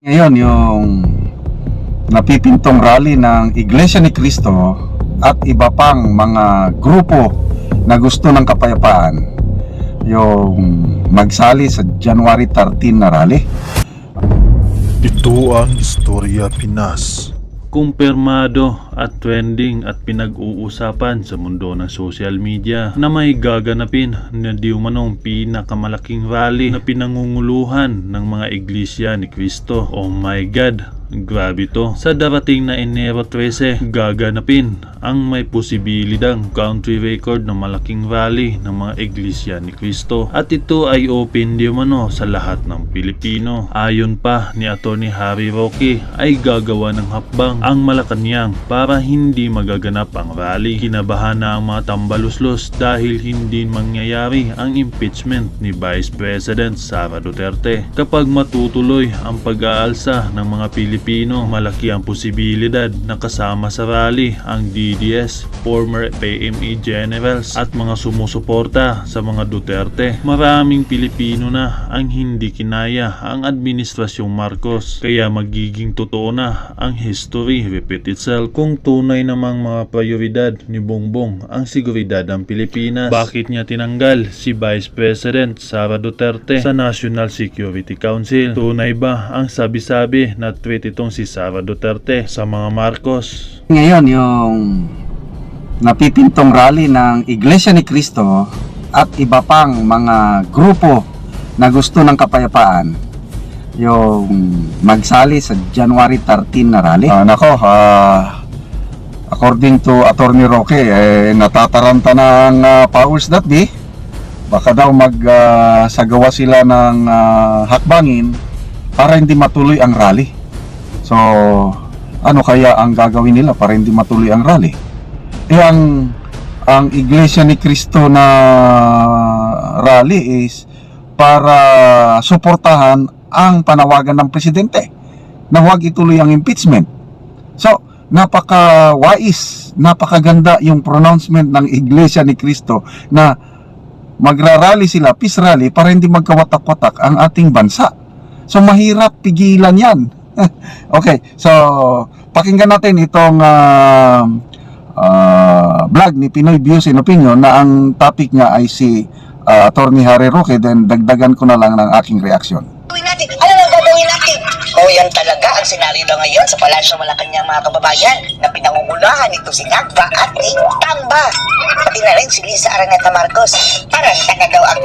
Ngayon, yung napipintong rally ng Iglesia ni Cristo at iba pang mga grupo na gusto ng kapayapaan, yung magsali sa January 13 na rally. Ito ang Istorya Pinas. Kumpirmado at trending at pinag-uusapan sa mundo ng social media na may gaganapin na di umanong pinakamalaking rally na pinangunguluhan ng mga iglesia ni Cristo. Oh my God! Grabe to. Sa darating na Enero 13, gaganapin ang may posibilidang country record na malaking rally ng mga iglesia ni Cristo. At ito ay open di umano sa lahat ng Pilipino. Ayon pa ni Atty. Harry Roque ay gagawa ng hakbang ang Malacanang para hindi magaganap ang rally. Kinabahan na ang mga tambaluslos dahil hindi mangyayari ang impeachment ni Vice President Sara Duterte. Kapag matutuloy ang pag-aalsa ng mga Pilipino, malaki ang posibilidad na kasama sa rally ang DDS, former PME generals at mga sumusuporta sa mga Duterte. Maraming Pilipino na ang hindi kinaya ang administrasyong Marcos, kaya magiging totoo na ang history repeat itself. Kung tunay namang mga prioridad ni Bongbong ang seguridad ng Pilipinas, bakit niya tinanggal si Vice President Sara Duterte sa National Security Council? Tunay ba ang sabi-sabi na threat itong si Sara Duterte sa mga Marcos? Ngayon, yung napipintong rally ng Iglesia ni Cristo at iba pang mga grupo na gusto ng kapayapaan, yung magsali sa January 13 na rally. According to Atty. Roque, natataranta na ang powers that be. Baka daw magsagawa sila ng hakbangin para hindi matuloy ang rally. So, ano kaya ang gagawin nila para hindi matuloy ang rally? Ang Iglesia ni Cristo na rally is para suportahan ang panawagan ng presidente na huwag ituloy ang impeachment. So, napaka-wise, napakaganda yung pronouncement ng Iglesia ni Cristo na magrarally sila, peace rally, para hindi magkawatak-watak ang ating bansa. So, mahirap pigilan yan. Okay, so pakinggan natin itong vlog ni Pinoy Views and Opinion na ang topic niya ay si Atty. Harry Roque, then dagdagan ko na lang ng aking reaksyon. Natin. Ano ang gagawin natin? O yan talaga ang senaryo ngayon sa Palasyo Malacanang mga kababayan na pinangungulahan nito si Ngagba at ni Tamba. Pati na rin si Lisa Araneta Marcos. Parang tanga daw ang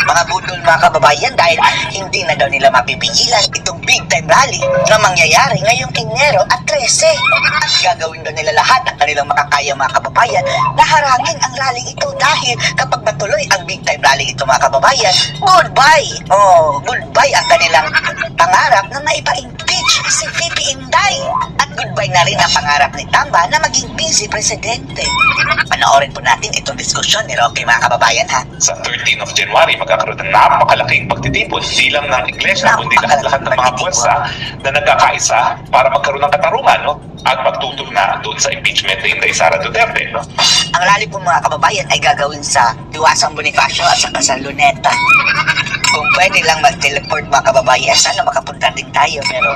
mga budol mga kababayan dahil hindi na daw nila mapipigilan itong big time rally na mangyayari ngayong Enero at 13. At gagawin daw nila lahat ang kanilang makakaya mga kababayan na harangin ang rally ito dahil kapag matuloy ang big time rally ito mga kababayan, goodbye! Oh, goodbye ang kanilang pangarap na maipa-impeach si VP Inday. At goodbye na rin ang pangarap ni Tamba na maging vice presidente. Panoorin po natin itong diskusyon ni Roque mga kababayan ha. Sa 13 of January, magkakaroon ng napakalaking pagtitipon, hindi lang ng iglesia, kundi lahat ng mga puwersa na nagkakaisa para magkaroon ng katarungan, no? At magtutol na doon sa impeachment ni Inday Sara Duterte. No? Ang rally po mga kababayan ay gagawin sa Diwasang Bonifacio at saka sa Luneta. Kung pwede lang mag-teleport mga kababayan, sana makapunta din tayo. Pero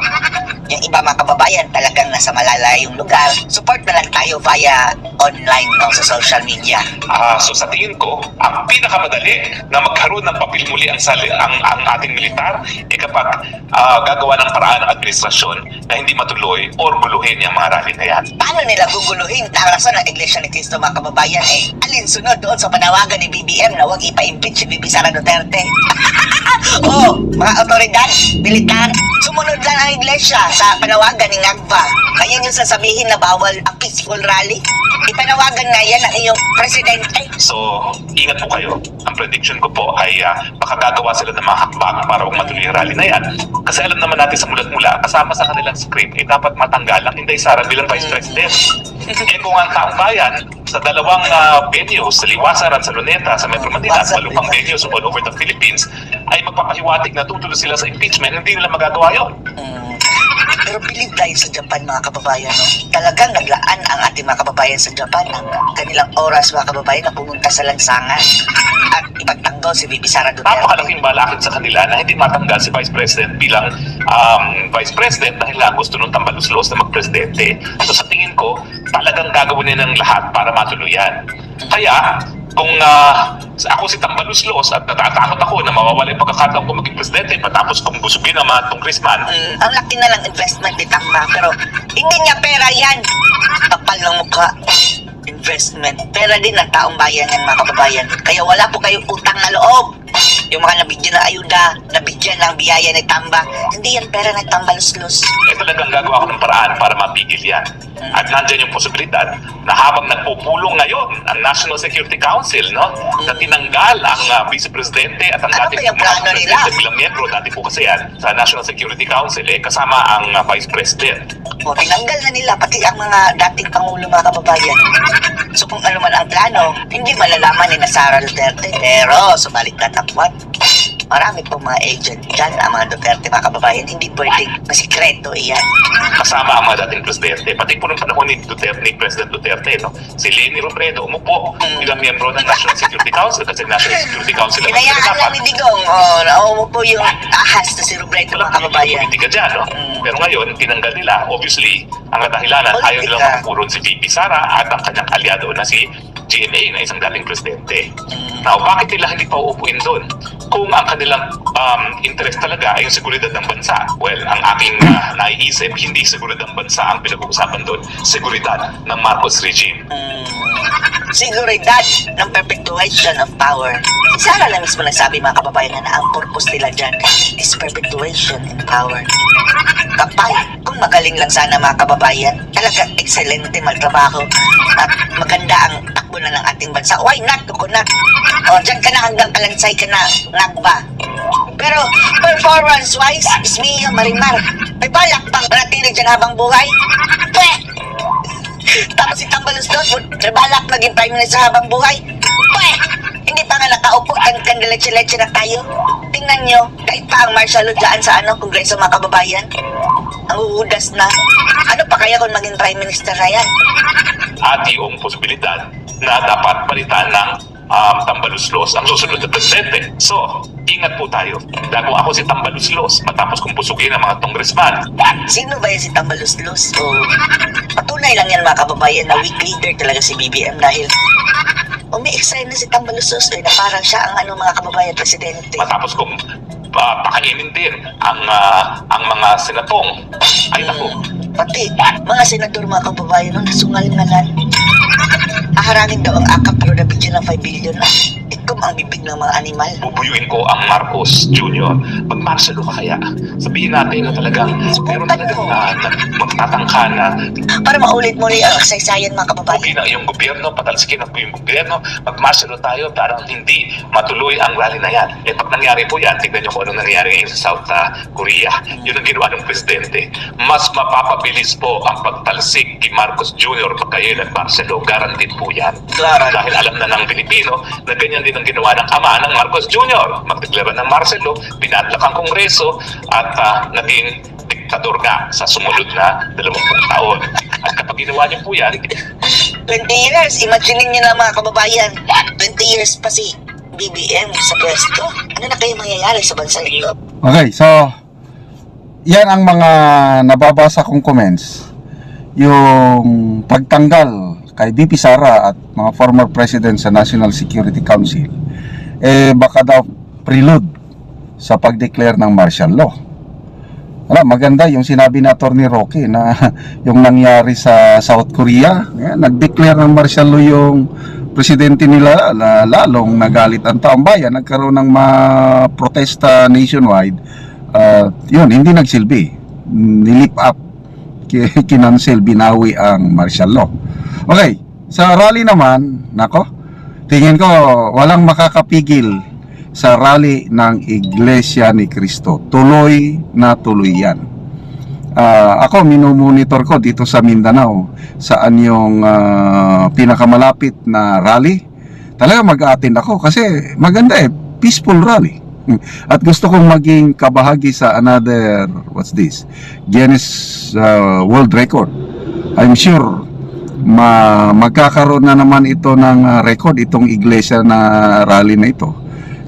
yung iba mga kababayan talagang nasa malalayong lugar, support na lang tayo via online no, sa social media. So sa tingin ko, ang pinakamadali na magkaroon ng papel muli ang ating militar ay kapag gagawa ng paraan ng administrasyon na hindi matuloy or guluhin yung mga rally na yan. Paano nila guguluhin tarasan ng Iglesia ni Cristo mga kababayan alinsunod doon sa panawagan ni BBM na huwag ipa-impeach si VP Sara Duterte? Oh, mga otoridad, militar, sumunod lang ang Iglesia sa panawagan ni Ngagba. Ngayon yung sasabihin na bawal ang peaceful rally. Ipanawagan nga yan ng iyong presidente. So, ingat po kayo. Ang prediction ko po ay makagagawa sila ng mga hakbang para huwag matuloy yung rally na yan. Kasi alam naman natin sa mulat-mula, kasama sa kanilang script, dapat matanggal ang Inday Sara bilang Vice President. Kung ang taong bayan sa dalawang venues, sa Liwasan at sa Luneta, sa Metro Manila, at malupang venues all over the Philippines, ay magpapahiwatig na tutuloy sila sa impeachment, hindi nila magagawa yun. Pero Believe tayo sa Japan, mga kababayan. No? Talagang naglaan ang ating mga kababayan sa Japan ng kanilang oras, mga kababayan, na pumunta sa lansangan at ipagtanggol si VP Sara Duterte. Napakalaking balakid sa kanila na hindi matanggal si Vice President bilang Vice President dahil lang gusto nung tambaluslos na magpresidente. So sa tingin ko, talagang gagawin niya ng lahat para matuloy yan. Kaya, kung ako si tambaluslos at natatakot ako na mawawala yung pagkakataon ko maging presidente matapos kong busugin ang mga congressman, Ang laki na lang investment ni Tamba, pero hindi niya pera yan. Kapal ng mukha. Investment. Pera din ng taong bayan yan, mga kababayan. Kaya wala po kayong utang na loob. Yung mga nabigyan ng ayuda, nabigyan ng biyaya ni Tamba, hindi yan pera ng tambaluslos. talagang gagawa ko ng paraan para mapigil yan. At nandyan yung posibilidad na habang nagpupulong ngayon ang National Security Council, no, na tinanggal ang Vice Presidente at ang Ano dating ba yung plano nila? bilang miyembro, dati po kasi yan sa National Security Council, kasama ang Vice President. O, tinanggal na nila, pati ang mga dating Pangulo, mga kababayan. So kung ano man ang plano, hindi malalaman ni Sara Duterte, pero subalit tatakwan. Marami pong mga agent dyan, ang mga Duterte, mga kababayan, hindi pwedeng masikreto iyan. Kasama ang mga dating presidente, pati po ng panahon ni Duterte, ni President Duterte, no, si Leni Robredo umupo bilang miyembro ng National Security Council kasi National Security Council ang Hinayaan lang ni Digong, nauupo yung ahas na si Robredo, mga kababayan. politika dyan, no? Pero ngayon, tinanggal nila. Obviously, ang kadahilanan, ayaw nilang Politika. makapuron si VP Sara at ang kanyang aliado na si GMA na isang dating presidente. Now, bakit nila hindi pa uupuin doon? Kung ang kanilang interest talaga ay yung seguridad ng bansa. Well, ang aking naiisip, hindi seguridad ng bansa ang pinag-uusapan doon. Seguridad ng Marcos regime. Seguridad ng perpetuation of power. Si Sara lang mismo nagsabi, mga kababayan, na ang purpose nila dyan is perpetuation in power. Kapal, kung magaling lang sana, mga kababayan, talaga excelente magtrabaho at maganda ang takbo na ng ating bansa. Why not, Kukunat? O, dyan ka na hanggang kalansay ka na, ngagba. Pero performance-wise, Ismiyo Marimar, may balak pang manatili dyan habang buhay? Pwe! Tapos si Tambaluslos, may balak naging Prime Minister habang buhay? Pwe! Hindi pa nga nakaupo, kandiletse-letse na tayo. Tingnan nyo, kahit pa ang martial law dyan sa Kongreso, mga kababayan, ang uhudas na. Ano pa kaya kung maging Prime Minister na yan? At yung posibilidad na dapat palitan ng Tambaluslos ang susunod na presidente. So, ingat po tayo. Dahil kung ako si Tambaluslos, matapos kong pusugin ang mga congressman, Sino ba yan si Tambaluslos? O, patunay lang yan, mga kababayan, na weak leader talaga si BBM dahil umi-excite na si Tambaluslos na parang siya ang mga kababayan presidente. matapos kong pakainin din ang mga senatong, ay naku, Pati, mga senador, mga kababayan, nasungal-ngalan. Aharangin daw ang akap pero nabigyan ng 5 billion na. Ikom ang bibig ng mga animal. bubuyuin ko ang Marcos Jr. Mag-martial law ka kaya. Sabihin natin na talagang meron talagang magtatangka na Para maulit muli ang kasaysayan, mga kababayan. okay na yung gobyerno, patalsikin ang yung gobyerno, mag-martial law tayo para hindi matuloy ang rally na yan. Pag nangyari po yan, tignan nyo kung anong nangyari ngayon sa South Korea. Yun ang ginawa ng presidente. Mas mapapabilis po ang pagtalsik kay Marcos Jr. pag kayo nag-martial law. Guaranteed po yan. Klaro. Dahil alam na ng Pilipino na ganyan din ang ginawa ng ama ng Marcos Jr. Magdeklara ng martial law, pinadlak ang Kongreso at naging diktador nga sa sumunod na 20 taon. At kapag ginawa niyo po yan, 20 years, imaginin nyo na, mga kababayan. 20 years pa si BBM sa pwesto. Ano na kayo mangyayari sa bansa ito? Okay, so yan ang mga nababasa kong comments. Yung pagtanggal kay VP Sara at mga former president sa National Security Council, baka daw prelude sa pag-declare ng martial law. Maganda yung sinabi ni Atty. Roque na yung nangyari sa South Korea, nag-declare ng martial law yung presidente nila, lalong nagalit ang taong bayan, nagkaroon ng protesta nationwide. Yun, hindi nagsilbi. Nilip up, kinansel, binawi ang martial law. Okay, sa rally naman, tingin ko walang makakapigil sa rally ng Iglesia ni Cristo. Tuloy na tuloy yan. Ako, minumonitor ko dito sa Mindanao, saan yung pinakamalapit na rally. Talaga mag-a-attend ako kasi maganda peaceful rally. At gusto kong maging kabahagi sa another, what's this? Guinness World Record. I'm sure magkakaroon na naman ito ng record itong iglesia na rally na ito.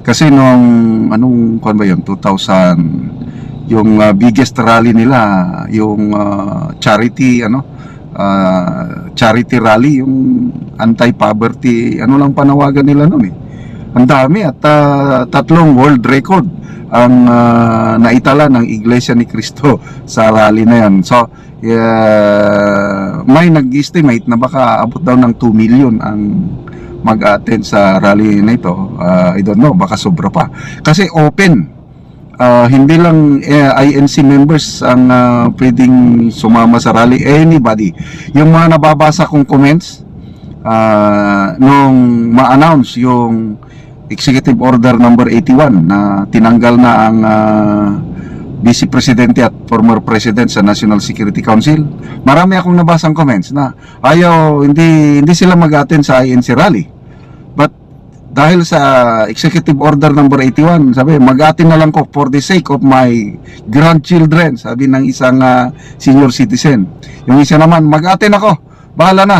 Kasi nung kuan ba 'yon? 2000 yung biggest rally nila, yung charity charity rally, yung anti-poverty, lang panawagan nila noon eh. Ang dami at 3 world record ang naitala ng Iglesia ni Cristo sa rally na yan. So, may nag-estimate na baka abot daw ng 2 million ang mag-attend sa rally na ito. I don't know, baka sobra pa. Kasi open. Hindi lang INC members ang pwedeng sumama sa rally. Anybody. Yung mga nababasa kong comments, nung ma-announce yung Executive Order number 81 na tinanggal na ang Vice Presidente at former President sa National Security Council, marami akong nabasang comments na hindi sila mag-attend sa INC rally. But dahil sa Executive Order number 81, sabi, mag-attend na lang ko for the sake of my grandchildren, sabi ng isang senior citizen. Yung isa naman, mag-attend ako, bahala na.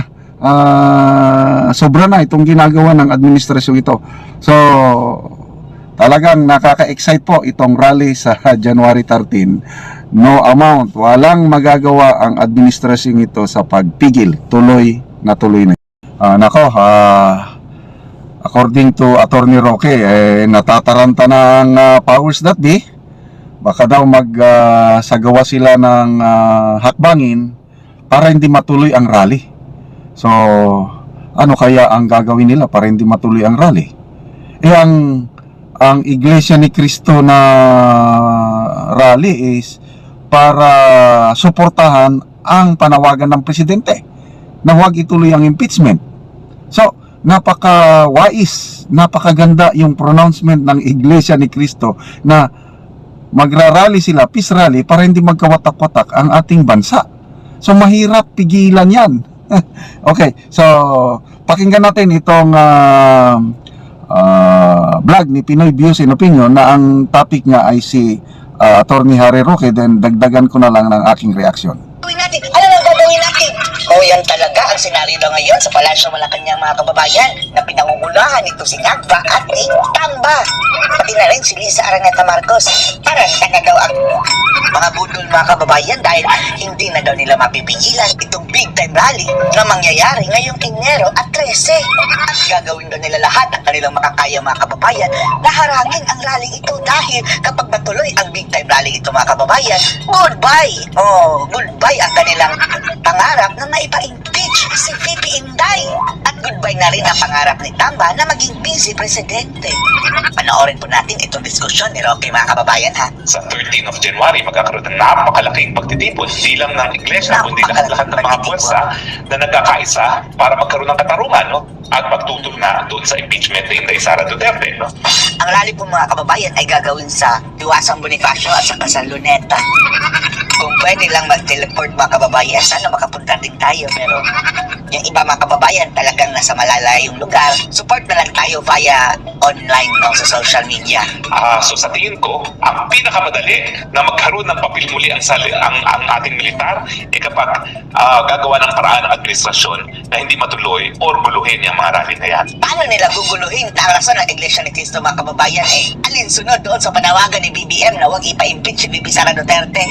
Sobra na itong ginagawa ng administrasyon ito. So, talagang nakaka-excite po itong rally sa January 13. No amount, walang magagawa ang administrasyon ito sa pagpigil. Tuloy na. According to Attorney Roque, natataranta na ang powers that be. Baka daw magsagawa sila ng hakbangin para hindi matuloy ang rally. So, ano kaya ang gagawin nila para hindi matuloy ang rally? Ang Iglesia ni Cristo na rally is para suportahan ang panawagan ng presidente na huwag ituloy ang impeachment. So, napaka-wise, napakaganda yung pronouncement ng Iglesia ni Cristo na magrarally sila, peace rally, para hindi magkawatak-watak ang ating bansa. So, mahirap pigilan yan. Okay, so pakinggan natin itong vlog ni Pinoy Views and Opinion na ang topic niya ay si Attorney Harry Roque, then dagdagan ko na lang ng aking reaksyon. Gawin natin. Ano nang gagawin natin? Yan talaga ang senaryo ngayon sa Palasyo Malacanang mga kababayan na pinangungulahan nito si Ngagva at ni Tamba. Pati na rin si Lisa Araneta Marcos. Parang na daw ang mga budol mga kababayan dahil hindi na daw nila mapipigilan itong big time rally na mangyayari ngayong Enero at 13. At gagawin daw nila lahat ang kanilang makakaya mga kababayan na harangin ang rally ito dahil kapag matuloy ang big time rally ito mga kababayan, goodbye! Goodbye ang kanilang pangarap na maipa-impeach si VP Inday. At goodbye na rin ang pangarap ni Tamba na maging vice presidente. Panoorin po natin itong diskusyon ni Roque mga kababayan ha. Sa 13 of January, magkakaroon ng napakalaking pagtitipon, hindi lang ng iglesia, kundi lahat ng mga puwersa na nagkakaisa para magkaroon ng katarungan, no? At magtutol na doon sa impeachment ni Inday Sara Duterte, no? Ang rally po mga kababayan ay gagawin sa Diwasang Bonifacio at saka sa Luneta. Kung pwede lang mag-teleport mga kababayan, sana makapunta din tayo. Pero yung iba mga kababayan talagang nasa malalayong lugar, support na lang tayo via online no, sa social media. So sa tingin ko, ang pinakamadali na magkaroon ng papel muli ang ating militar kapag gagawa ng paraan ng administrasyon na hindi matuloy or guluhin yung mga rally na yan. Paano nila guguluhin tarasan ng Iglesia ni Cristo mga kababayan alinsunod doon sa panawagan ni BBM na huwag ipa-impeach si VP Sara Duterte?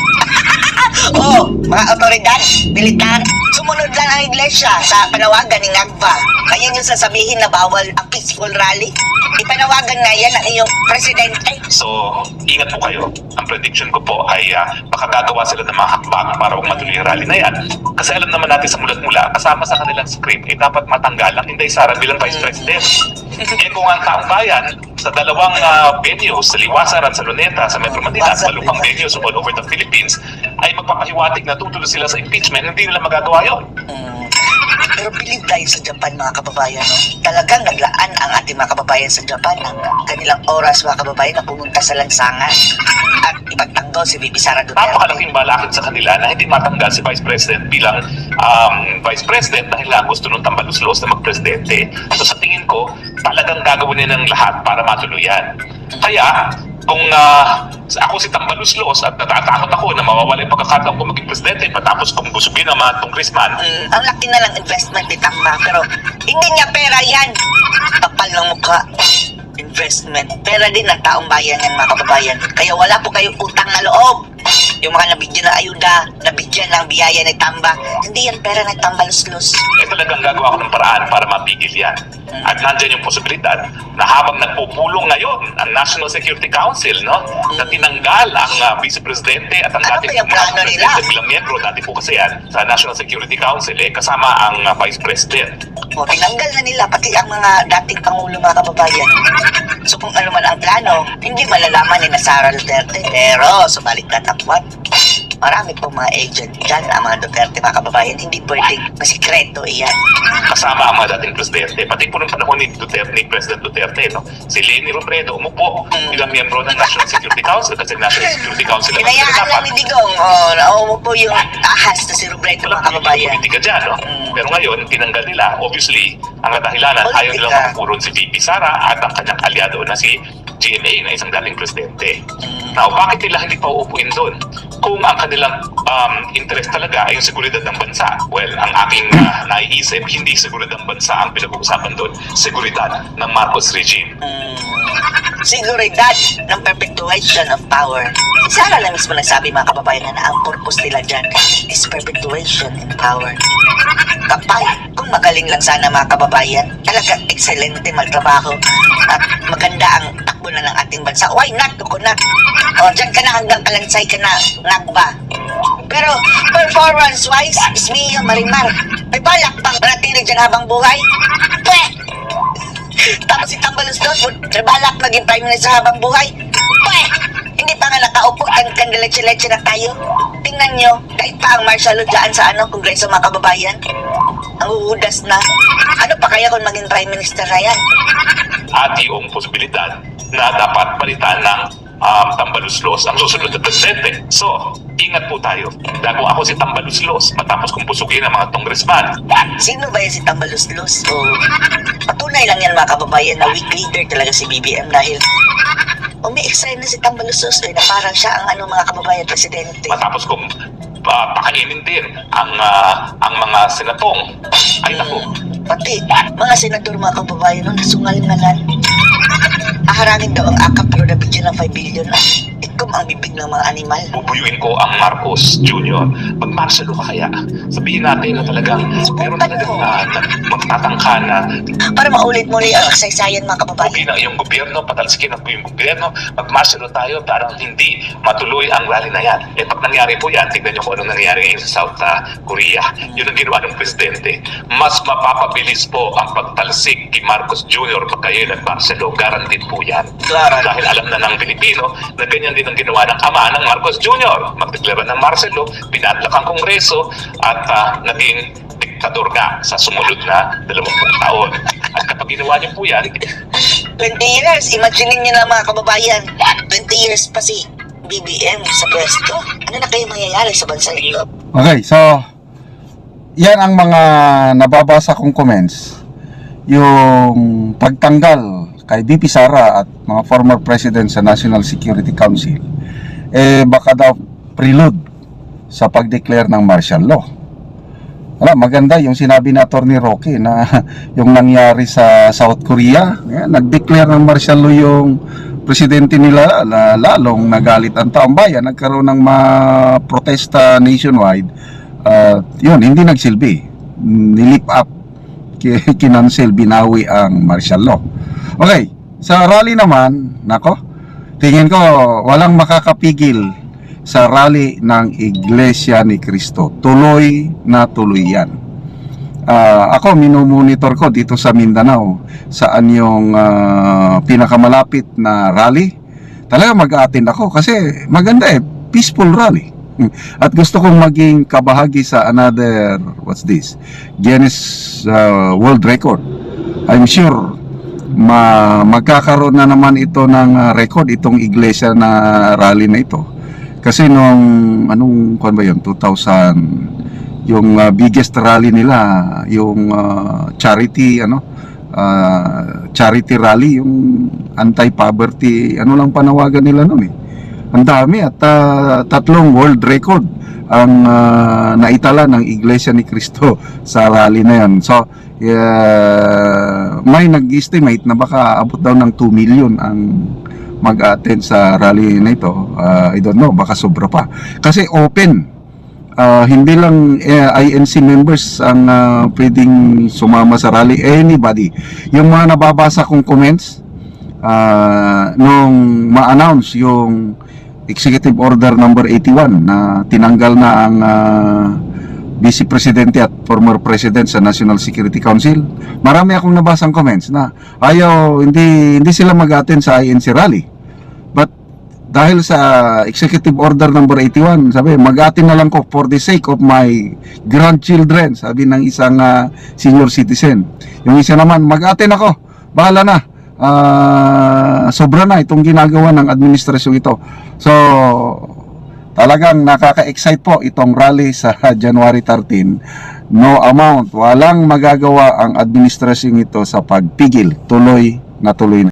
Mga otoridad, militar, sumunod lang ang Iglesia sa panawagan ni Ngagva. Kaya yung sasabihin na bawal ang peaceful rally? Ipanawagan nga yan ng iyong presidente. So, ingat po kayo. Ang prediction ko po ay baka gagawa sila ng mga hakbang para huwag matuloy yung rally na yan. Kasi alam naman natin sa mulat-mula, kasama sa kanilang script, dapat matanggal ang Inday Sara bilang Vice President. Kung ang taong bayan sa dalawang venues, sa Liwasan at sa Luneta, sa Metro Manila, at malupang venues all over the Philippines, ay magpapahiwatig na tutuloy sila sa impeachment, hindi nila magagawa yun. Pero believe tayo sa Japan mga kababayan, no? Talagang naglaan ang ating mga kababayan sa Japan ng kanilang oras mga kababayan na pumunta sa lansangan at ipagtanggol si VP Sara Duterte. Napakalaking balakid sa kanila na hindi matanggal si Vice President bilang Vice President dahil lang gusto nung tambaluslos na magpresidente. So sa tingin ko, talagang gagawin nila ng lahat para matuloy yan. Kaya, kung ako si Tambaluslos at natatakot ako na mawawala yung pagkakataon ko maging presidente patapos kong busugin ang mga congressman, Ang laki na lang investment ni Tamba, pero hindi niya pera yan. Kapal ng mukha. Investment. Pera din ng taong bayan yan, mga kababayan. Kaya wala po kayong utang na loob. Yung mga nabigyan ng ayuda, nabigyan ng biyaya ni Tamba, hindi yan pera ng Tambaluslos. talagang gagawa ko ng paraan para mapigil yan. At nandyan yung posibilidad na habang nagpupulong ngayon ang National Security Council, no, na tinanggal ang Vice Presidente at ang Ano dating ba yung plano nila? bilang miyembro, dati po kasi yan sa National Security Council, kasama ang Vice President. O, tinanggal na nila, pati ang mga dating Pangulo, mga kababayan. So kung ano man ang plano, hindi malalaman ni Sara Duterte. Pero, subalit tatakwan. Marami pong mga agent dyan, ang mga Duterte, mga kababayan. Hindi pwedeng masikreto iyan. Kasama ang mga dating presidente, pati po ng panahon ni Duterte, ni President Duterte, no? Si Leni Robredo umupo bilang miyembro ng National Security Council kasi National Security Council ang Hinayaan lang ni Digong, naumo po yung ahas na si Robredo, mga kababayan. politika dyan, no? Pero ngayon, tinanggal nila. Obviously, ang kadahilanan, ayaw nilang Politika. makapuron si VP Sara at ang kanyang aliado na si GMA na isang dating presidente. Now, bakit nila hindi pa uupuin doon? Kung ang kanilang interest talaga ay yung seguridad ng bansa. Well, ang aking naiisip, hindi seguridad ng bansa ang pinag-uusapan doon. Seguridad ng Marcos regime. Seguridad ng perpetuation of power. Si Sara lang mismo nagsabi, mga kababayan, na ang purpose nila dyan is perpetuation in power. Kapal, kung magaling lang sana, mga kababayan, talaga excelente magtrabaho at maganda ang takbo na ng ating bansa. Why not, Kukunat? O, dyan ka na hanggang kalansay ka na, Nagba. Pero, performance-wise, Ismio Marimar, may balak pang manatili dyan habang buhay? Pwe! Tapos si Tambaluslos, may balak maging prime minister habang buhay? Pwe! Hindi pa nga nakaupo, kandiletse-letse na tayo. Tingnan nyo, kahit pa ang martial law dyan sa Kongreso, mga kababayan, ang uudas na. Ano pa kaya kung maging prime minister na yan? At yung posibilidad na dapat palitan ng Tambaluslos ang susunod na presidente. So, ingat po tayo. Dahil kung ako si Tambaluslos, matapos kong pusugin ang mga congressman, Sino ba yan si Tambaluslos? O, patunay lang yan, mga kababayan, na weak leader talaga si BBM dahil umi-excite na si Tambaluslos na parang siya ang mga kababayan presidente. matapos kong pakainin din ang mga senatong, ay naku, Pati, mga senador, mga kababayan, nasungal-ngalan. Aharangin daw ang akap pero nabigyan ng 5 billion na. Ikom ang bibig ng mga animal. bubuyuin ko ang Marcos Jr. Mag-martial law ka kaya. Sabihin natin na talagang meron talagang magtatangka na Para maulit muli ang kasaysayan, mga kababayan. okay na yung gobyerno, patalsikin ang yung gobyerno, mag-martial law tayo para hindi matuloy ang rally na yan. Pag nangyari po yan, tignan nyo kung anong nangyari ngayon sa South Korea. Yun ang ginawa ng presidente. Mas mapapabilis po ang pagtalsik kay Marcos Jr. pag kayo nag-martial law. Guaranteed po yan. Claro. Dahil alam na ng Pilipino na ganyan din ang ginawa ng ama ng Marcos Jr. Magdeklara ng martial law, pinadlak ang Kongreso at naging diktador nga sa sumunod na 20 taon. At kapag ginawa niyo po yan, 20 years, imagine niyo na, mga kababayan. 20 years pa si BBM sa pwesto. Ano na kayo mangyayari sa bansa ito? Okay, so yan ang mga nababasa kong comments. Yung pagtanggal kay VP Sara at mga former president sa National Security Council, baka daw prelude sa pag-declare ng martial law. Maganda yung sinabi ni Attorney Roque na yung nangyari sa South Korea, nag-declare ng martial law yung presidente nila, lalong nagalit ang taong bayan, nagkaroon ng protesta nationwide. Yun, hindi nagsilbi, nilip up, kinancel, binawi ang martial law. Okay, sa rally naman, tingin ko walang makakapigil sa rally ng Iglesia ni Cristo. Tuloy na tuloy yan. Ako, minumonitor ko dito sa Mindanao, saan yung pinakamalapit na rally. Talaga mag-attend ako kasi maganda peaceful rally. At gusto kong maging kabahagi sa another, what's this? Guinness World Record. I'm sure magkakaroon na naman ito ng record, itong iglesia na rally na ito. Kasi nung, kung ba yun, 2000, yung biggest rally nila, yung charity rally, yung anti-poverty, ano lang panawagan nila noon eh. Ang dami at 3 world record ang naitala ng Iglesia ni Cristo sa rally na yan. So, may nag-estimate na baka abot daw ng 2 million ang mag-attend sa rally na ito. I don't know, baka sobra pa. Kasi open. Hindi lang INC members ang pwedeng sumama sa rally. Anybody. Yung mga nababasa kong comments, nung ma-announce yung Executive Order number 81 na tinanggal na ang Vice Presidente at former President sa National Security Council, marami akong nabasang comments na hindi sila mag-attend sa INC rally. But dahil sa Executive Order number 81, sabi, mag-attend na lang ko for the sake of my grandchildren, sabi ng isang senior citizen. Yung isa naman, mag-attend ako, bahala na. Sobra na itong ginagawa ng administrasyon ito. So, talagang nakaka-excite po itong rally sa January 13. No amount, walang magagawa ang administrasyon ito sa pagpigil. Tuloy na tuloy na.